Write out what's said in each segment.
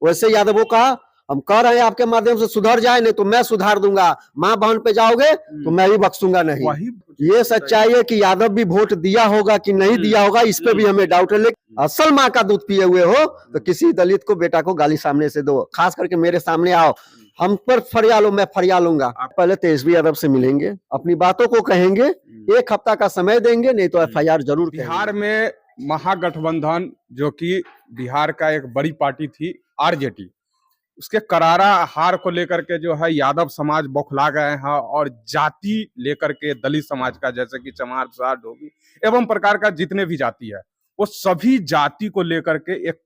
वैसे यादवों का हम कह रहे हैं आपके माध्यम से सुधर जाए, नहीं तो मैं सुधार दूंगा। माँ बहन पे जाओगे तो मैं भी बख्शूंगा नहीं। ये सच्चाई है कि यादव भी वोट दिया होगा कि नहीं दिया होगा, इस पे भी हमें डाउट है। लेकिन असल माँ का दूध पिए हुए हो तो किसी दलित को बेटा को गाली सामने से दो, खास करके मेरे सामने आओ, हम पर फरिया लो, मैं फरिया लूंगा। पहले तेजस्वी यादव से मिलेंगे, अपनी बातों को कहेंगे, 1 हफ्ता का समय देंगे, नहीं तो FIR जरूर करेंगे। बिहार में महागठबंधन, जो कि बिहार का एक बड़ी पार्टी थी RJD, उसके करारा हार को लेकर के जो है यादव समाज बौखला गए हैं और जाति लेकर के दलित समाज का, जैसे कि चमार, प्रसाद, डोभी एवं प्रकार का जितने भी जाति है, वो सभी जाति को लेकर के एक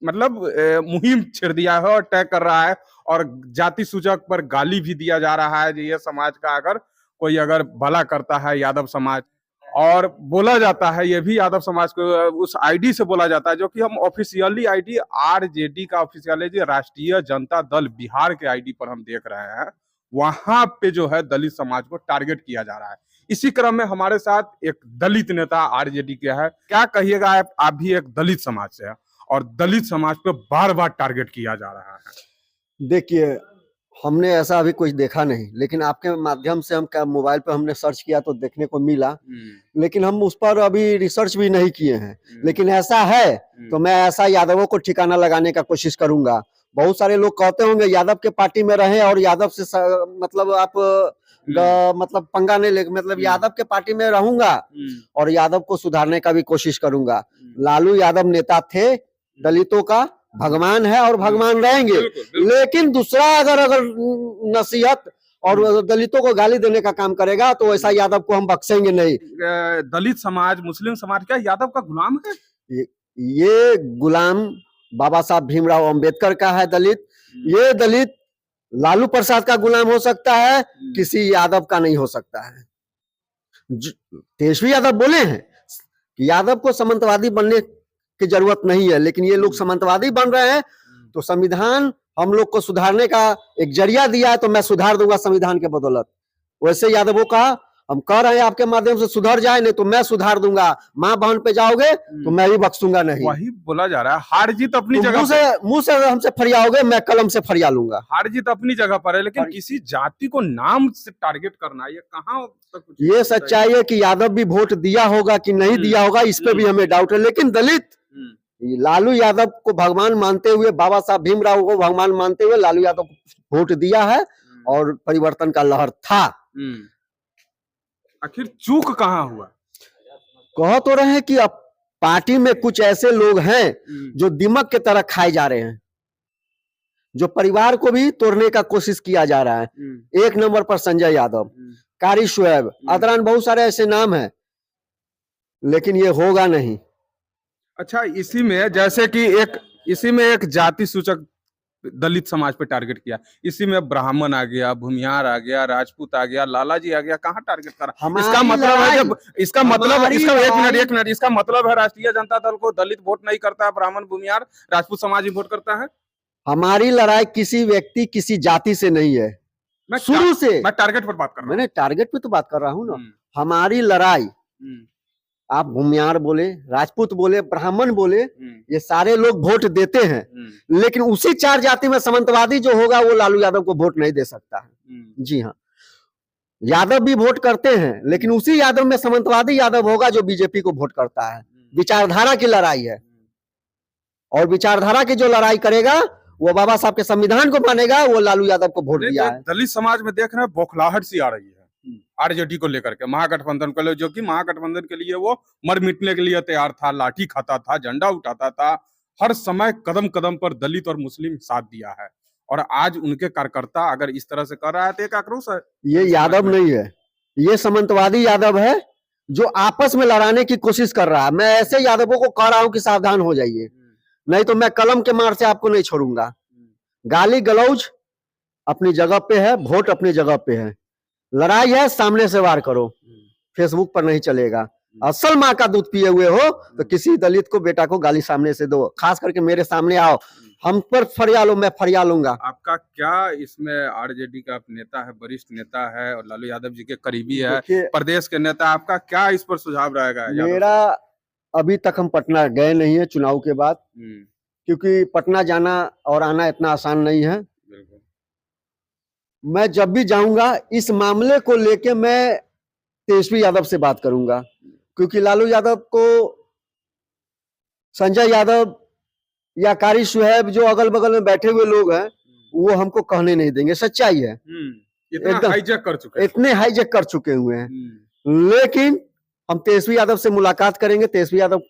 मतलब मुहिम छेड़ दिया है और तय कर रहा है। और जाति सूचक पर गाली भी दिया जा रहा है। ये समाज का अगर कोई अगर भला करता है यादव समाज, और बोला जाता है ये भी यादव समाज को उस आईडी से बोला जाता है, जो कि हम ऑफिशियली आईडी RJD का ऑफिशियल है, राष्ट्रीय जनता दल बिहार के आईडी पर हम देख रहे हैं, वहां पे जो है दलित समाज को टारगेट किया जा रहा है। इसी क्रम में हमारे साथ एक दलित नेता RJD के है। क्या कहिएगा, आप भी एक दलित समाज से है और दलित समाज पे बार बार टारगेट किया जा रहा है। देखिए, हमने ऐसा अभी कुछ देखा नहीं, लेकिन आपके माध्यम से हम मोबाइल पे हमने सर्च किया तो देखने को मिला, लेकिन हम उस पर अभी रिसर्च भी नहीं किए हैं। लेकिन ऐसा है तो मैं ऐसा यादवों को ठिकाना लगाने का कोशिश करूंगा। बहुत सारे लोग कहते होंगे यादव के पार्टी में रहे और यादव से मतलब आप मतलब पंगा नहीं ले, मतलब यादव के पार्टी में रहूंगा और यादव को सुधारने का भी कोशिश करूंगा। लालू यादव नेता थे, दलितों का भगवान है और भगवान रहेंगे। लेकिन दूसरा अगर नसीहत और दलितों को गाली देने का काम करेगा तो ऐसा यादव को हम बख्शेंगे नहीं। दलित समाज, मुस्लिम समाज क्या यादव का गुलाम है? ये गुलाम बाबा साहब भीमराव अंबेडकर का है दलित। ये दलित लालू प्रसाद का गुलाम हो सकता है, किसी यादव का नहीं हो सकता है। तेजस्वी यादव बोले हैं कि यादव को सामंतवादी बनने की जरूरत नहीं है, लेकिन ये लोग सामंतवादी बन रहे हैं तो संविधान हम लोग को सुधारने का एक जरिया दिया है, तो मैं सुधार दूंगा संविधान के बदौलत। वैसे यादवों का हम कह रहे हैं आपके माध्यम से सुधर जाए, नहीं तो मैं सुधार दूंगा। माँ बहन पे जाओगे तो मैं भी बख्शूंगा नहीं। वही बोला जा रहा है, हार जीत अपनी जगह मुंह से हमसे फरियाओगे, मैं कलम से फरिया लूंगा। हार जीत अपनी जगह पर है, लेकिन किसी जाति को नाम से टारगेट करना, ये कहाँ तक? ये सच्चाई है कि यादव भी वोट दिया होगा कि नहीं दिया होगा, इस पे भी हमें डाउट है। लेकिन दलित लालू यादव को भगवान मानते हुए, बाबा साहब भीमराव को भगवान मानते हुए लालू यादव को वोट दिया है और परिवर्तन का लहर था। आखिर चूक कहाँ हुआ? कह तो रहे हैं कि अब पार्टी में कुछ ऐसे लोग हैं जो दिमक के तरह खाए जा रहे हैं, जो परिवार को भी तोड़ने का कोशिश किया जा रहा है। 1 नंबर पर संजय यादव, कारी शुएब, अदरान, बहुत सारे ऐसे नाम हैं, लेकिन ये होगा नहीं। अच्छा, इसी में जैसे कि इसी में एक जाति सूचक दलित समाज पे टारगेट किया, इसी में ब्राह्मण आ गया, भूमिहार आ गया, राजपूत आ गया, लालाजी आ गया, कहाँ टारगेट करा? इसका मतलब है जब इसका मतलब एक मिनट इसका मतलब है राष्ट्रीय जनता दल को दलित वोट नहीं करता है, ब्राह्मण, भूमिहार, राजपूत समाज ही वोट करता है। हमारी लड़ाई किसी व्यक्ति, किसी जाति से नहीं है। शुरू से मैं टारगेट पर बात कर रहा हूँ। मैंने टारगेट पे तो बात कर रहा हूँ ना। हमारी लड़ाई, आप भूमिहार बोले, राजपूत बोले, ब्राह्मण बोले, ये सारे लोग वोट देते हैं, लेकिन उसी 4 जाति में सामंतवादी जो होगा वो लालू यादव को वोट नहीं दे सकता है। जी हाँ, यादव भी वोट करते हैं, लेकिन उसी यादव में सामंतवादी यादव होगा जो बीजेपी को वोट करता है। विचारधारा की लड़ाई है, और विचारधारा की जो लड़ाई करेगा वो बाबा साहब के संविधान को मानेगा, वो लालू यादव को वोट दिया है। दलित समाज में देख रहे हैं बौखलाहट सी आ रही है RJD को लेकर के, महागठबंधन को लेकर, जो कि महागठबंधन के लिए वो मर मिटने के लिए तैयार था, लाठी खाता था, झंडा उठाता था, हर समय कदम कदम पर दलित और मुस्लिम साथ दिया है। और आज उनके कार्यकर्ता अगर इस तरह से कर रहा है तो एक आक्रोश है। ये यादव नहीं है, ये सामंतवादी यादव है जो आपस में लड़ाने की कोशिश कर रहा है। मैं ऐसे यादवों को कह रहा हूं कि सावधान हो जाइए, नहीं तो मैं कलम के मार से आपको नहीं छोड़ूंगा। गाली गलौज अपनी जगह पे है, वोट अपनी जगह पे है, लड़ाई है सामने से वार करो, फेसबुक पर नहीं चलेगा। असल माँ का दूध पिए हुए हो तो किसी दलित को बेटा को गाली सामने से दो, खास करके मेरे सामने आओ, हम पर फरिया लो, मैं फरिया लूंगा। आपका क्या इसमें, RJD का नेता है, वरिष्ठ नेता है और लालू यादव जी के करीबी है, प्रदेश के नेता, आपका क्या इस पर सुझाव रहेगा? मेरा अभी तक हम पटना गए नहीं है चुनाव के बाद, क्योंकि पटना जाना और आना इतना आसान नहीं है। बिल्कुल। मैं जब भी जाऊंगा इस मामले को लेके मैं तेजस्वी यादव से बात करूंगा, क्योंकि लालू यादव को संजय यादव या कारी सुहेब जो अगल बगल में बैठे हुए लोग हैं वो हमको कहने नहीं देंगे, सच्चाई है। इतना एकदम हाईजैक कर चुके हैं। इतने हाईजैक कर चुके हुए हैं। लेकिन हम तेजस्वी यादव से मुलाकात करेंगे, तेजस्वी यादव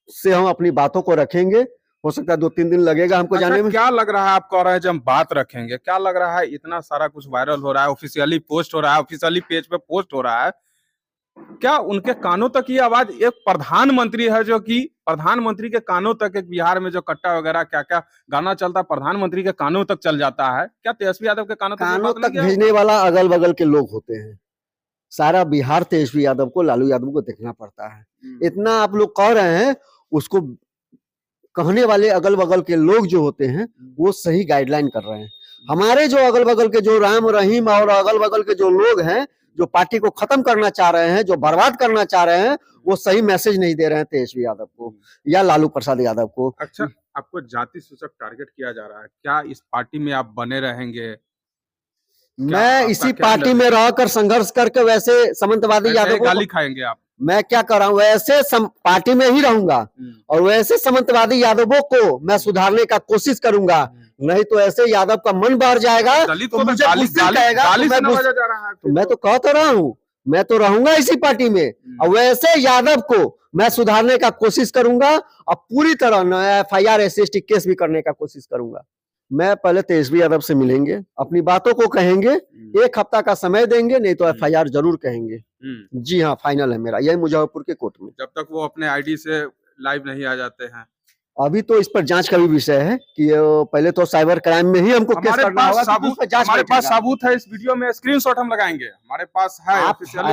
से हम अपनी बातों को रखेंगे। हो सकता है 2-3 दिन लगेगा हमको अच्छा, जाने में। क्या लग रहा है, आप कह रहे हैं जब हम बात रखेंगे, क्या लग रहा है इतना सारा कुछ वायरल हो रहा है, ऑफिशियली पोस्ट हो रहा है, ऑफिशियली पेज पे पोस्ट हो रहा है, क्या उनके कानों तक ये आवाज, एक प्रधानमंत्री है जो कि प्रधानमंत्री के कानों तक, एक बिहार में जो कट्टा वगैरह क्या क्या गाना चलता है प्रधानमंत्री के कानों तक चल जाता है, क्या तेजस्वी यादव के कानों तक भेजने वाला अगल बगल के लोग होते हैं। सारा बिहार तेजस्वी यादव को, लालू यादव को देखना पड़ता है। इतना आप लोग कह रहे हैं, उसको कहने वाले अगल बगल के लोग जो होते हैं वो सही गाइडलाइन कर रहे हैं। हमारे जो अगल बगल के जो राम रहीम और अगल बगल के जो लोग हैं, जो पार्टी को खत्म करना चाह रहे हैं, जो बर्बाद करना चाह रहे हैं, वो सही मैसेज नहीं दे रहे हैं तेजस्वी यादव को या लालू प्रसाद यादव को। अच्छा, आपको जाति सूचक टारगेट किया जा रहा है, क्या इस पार्टी में आप बने रहेंगे? मैं इसी पार्टी में रहकर संघर्ष करके वैसे सामंतवादी यादव को गाली खाएंगे आप? मैं क्या कर रहा हूँ, वैसे पार्टी में ही रहूंगा और वैसे सामंतवादी यादवों को मैं सुधारने का कोशिश करूंगा। नहीं तो ऐसे यादव का मन बढ़ जाएगा तो मुझे मैं तो कह तो रहा हूँ, मैं तो रहूंगा इसी पार्टी में और वैसे यादव को मैं सुधारने का कोशिश करूंगा और पूरी तरह FIR SC केस भी करने का कोशिश करूंगा। मैं पहले तेजस्वी यादव से मिलेंगे, अपनी बातों को कहेंगे, 1 हफ्ता का समय देंगे, नहीं तो FIR जरूर कहेंगे। जी हाँ, फाइनल है मेरा, यही मुजफ्फरपुर के कोर्ट में। जब तक वो अपने आईडी से लाइव नहीं आ जाते हैं। अभी तो इस पर जांच का भी विषय है कि पहले तो साइबर क्राइम में ही हमको केस करना होगा। हमारे पास सबूत है, इस वीडियो में स्क्रीनशॉट हम लगाएंगे, हमारे पास है।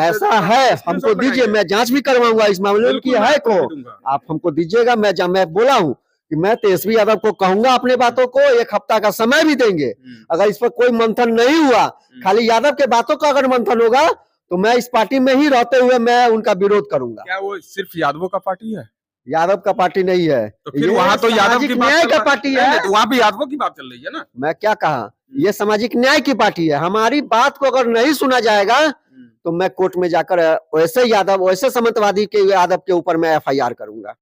ऐसा है, हमको दीजिए, मैं जांच भी करवाऊंगा इस मामले में कि है को आप हमको दीजिएगा। मैं बोला हूँ कि मैं तेजस्वी यादव को कहूंगा अपने बातों को, 1 हफ्ता का समय भी देंगे। अगर इस पर कोई मंथन नहीं हुआ, खाली यादव के बातों का अगर मंथन होगा तो मैं इस पार्टी में ही रहते हुए मैं उनका विरोध करूंगा। क्या वो सिर्फ यादवों का पार्टी है? यादव का पार्टी नहीं है, तो फिर वहां तो यादव की न्याय का पार्टी है, तो वहां भी यादवों की बात चल रही है ना। मैं क्या कहा, ये सामाजिक न्याय की पार्टी है। हमारी बात को अगर नहीं सुना जाएगा तो मैं कोर्ट में जाकर वैसे यादव, वैसे सामंतवादी के यादव के ऊपर मैं FIR करूंगा।